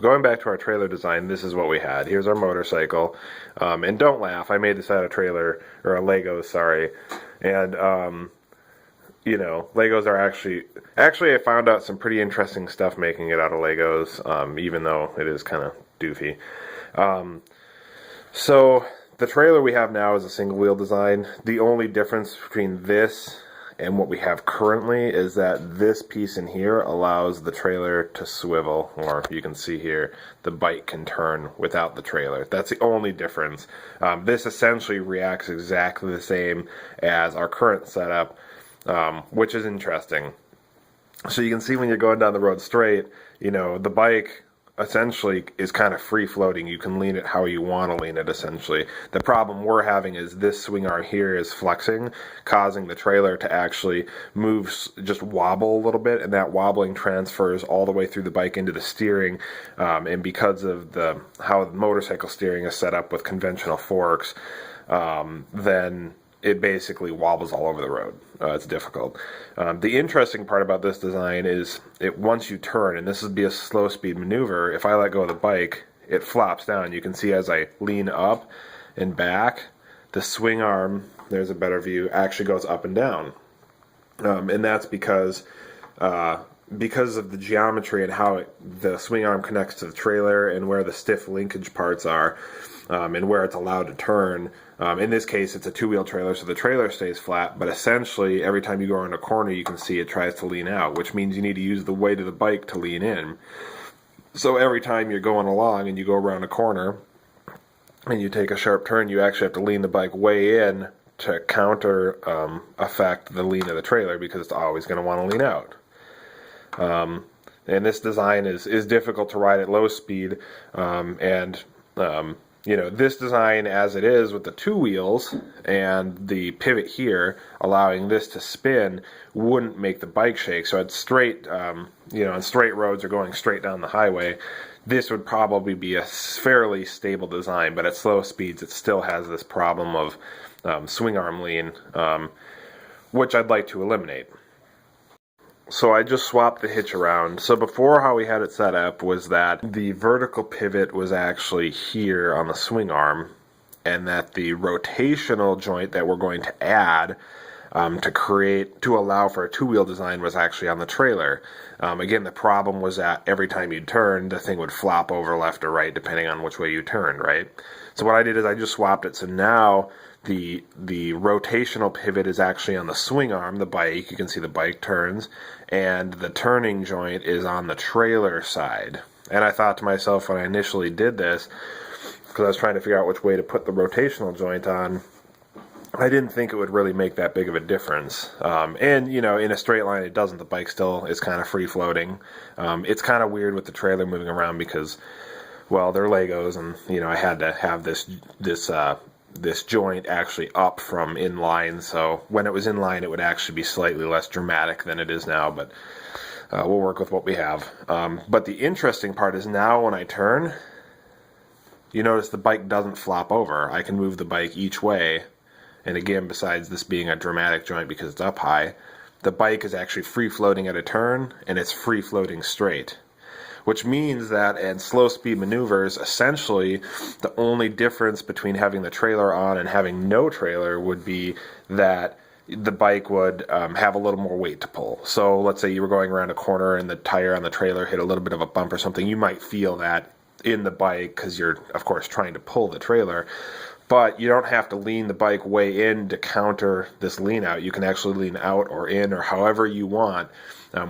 Going back to our trailer design, this is what we had. Here's our motorcycle. And don't laugh, I made this out of trailer, or a Lego, sorry. And, Legos are actually I found out some pretty interesting stuff making it out of Legos, even though it is kind of doofy. So the trailer we have now is a single wheel design. The only difference between this and what we have currently is that this piece in here allows the trailer to swivel, or you can see here, the bike can turn without the trailer. That's the only difference. This essentially reacts exactly the same as our current setup, which is interesting. So you can see when you're going down the road straight, the bike essentially is kind of free floating. You can lean it how you want to lean it, essentially. The problem we're having is this swing arm here is flexing, causing the trailer to actually move, just wobble a little bit, and that wobbling transfers all the way through the bike into the steering. And because of how the motorcycle steering is set up with conventional forks, then it basically wobbles all over the road. It's difficult. The interesting part about this design is once you turn, and this would be a slow speed maneuver, if I let go of the bike, it flops down. You can see as I lean up and back, the swing arm, there's a better view, actually goes up and down. And that's because of the geometry and how the swing arm connects to the trailer and where the stiff linkage parts are, and where it's allowed to turn. In this case, it's a two-wheel trailer, so the trailer stays flat, but essentially, every time you go around a corner, you can see it tries to lean out, which means you need to use the weight of the bike to lean in. So every time you're going along and you go around a corner and you take a sharp turn, you actually have to lean the bike way in to counter affect the lean of the trailer, because it's always going to want to lean out. And this design is difficult to ride at low speed, this design as it is with the two wheels and the pivot here allowing this to spin wouldn't make the bike shake. So at straight, on straight roads or going straight down the highway, this would probably be a fairly stable design, but at slow speeds it still has this problem of swing arm lean, which I'd like to eliminate. So I just swapped the hitch around. So before, how we had it set up was that the vertical pivot was actually here on the swing arm, and that the rotational joint that we're going to add to allow for a two-wheel design was actually on the trailer. Again, the problem was that every time you turned, the thing would flop over left or right depending on which way you turned, right? So what I did is I just swapped it. So now the rotational pivot is actually on the swing arm, the bike. You can see the bike turns, and the turning joint is on the trailer side. And I thought to myself when I initially did this, because I was trying to figure out which way to put the rotational joint on, I didn't think it would really make that big of a difference. In a straight line it doesn't. The bike still is kind of free floating. It's kind of weird with the trailer moving around because, well, they're Legos, and I had to have this joint actually up from in line. So when it was in line, it would actually be slightly less dramatic than it is now. But we'll work with what we have. But the interesting part is now when I turn, you notice the bike doesn't flop over. I can move the bike each way. And again, besides this being a dramatic joint because it's up high, the bike is actually free floating at a turn, and it's free floating straight. Which means that in slow speed maneuvers, essentially the only difference between having the trailer on and having no trailer would be that the bike would have a little more weight to pull. So let's say you were going around a corner and the tire on the trailer hit a little bit of a bump or something, you might feel that in the bike because you're, of course, trying to pull the trailer. But you don't have to lean the bike way in to counter this lean out. You can actually lean out or in or however you want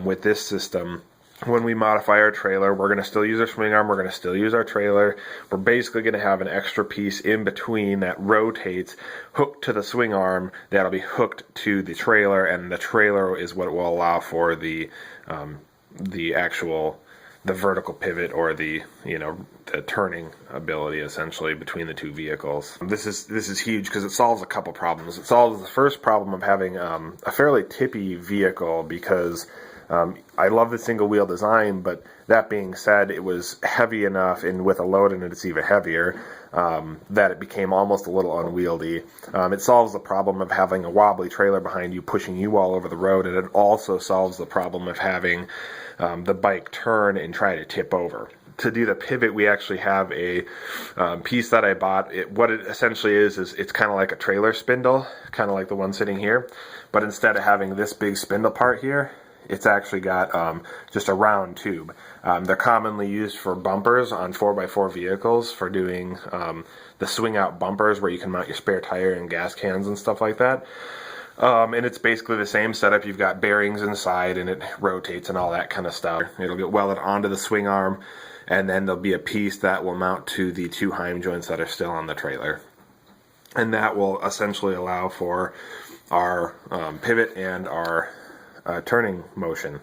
with this system. When we modify our trailer, we're going to still use our swing arm, we're going to still use our trailer. We're basically going to have an extra piece in between that rotates, hooked to the swing arm, that'll be hooked to the trailer, and the trailer is what will allow for the vertical pivot, or the turning ability essentially between the two vehicles. This is huge because it solves a couple problems. It solves the first problem of having a fairly tippy vehicle, because I love the single wheel design, but that being said, it was heavy enough, and with a load in it, it's even heavier, that it became almost a little unwieldy. It solves the problem of having a wobbly trailer behind you pushing you all over the road, and it also solves the problem of having the bike turn and try to tip over. to do the pivot, we actually have a piece that I bought. What it essentially is it's kind of like a trailer spindle, kind of like the one sitting here. But instead of having this big spindle part here, it's actually got just a round tube. They're commonly used for bumpers on 4x4 vehicles for doing the swing out bumpers where you can mount your spare tire and gas cans and stuff like that. And it's basically the same setup. You've got bearings inside and it rotates and all that kind of stuff. It'll get welded onto the swing arm, and then there'll be a piece that will mount to the 2 heim joints that are still on the trailer. And that will essentially allow for our pivot and our turning motion.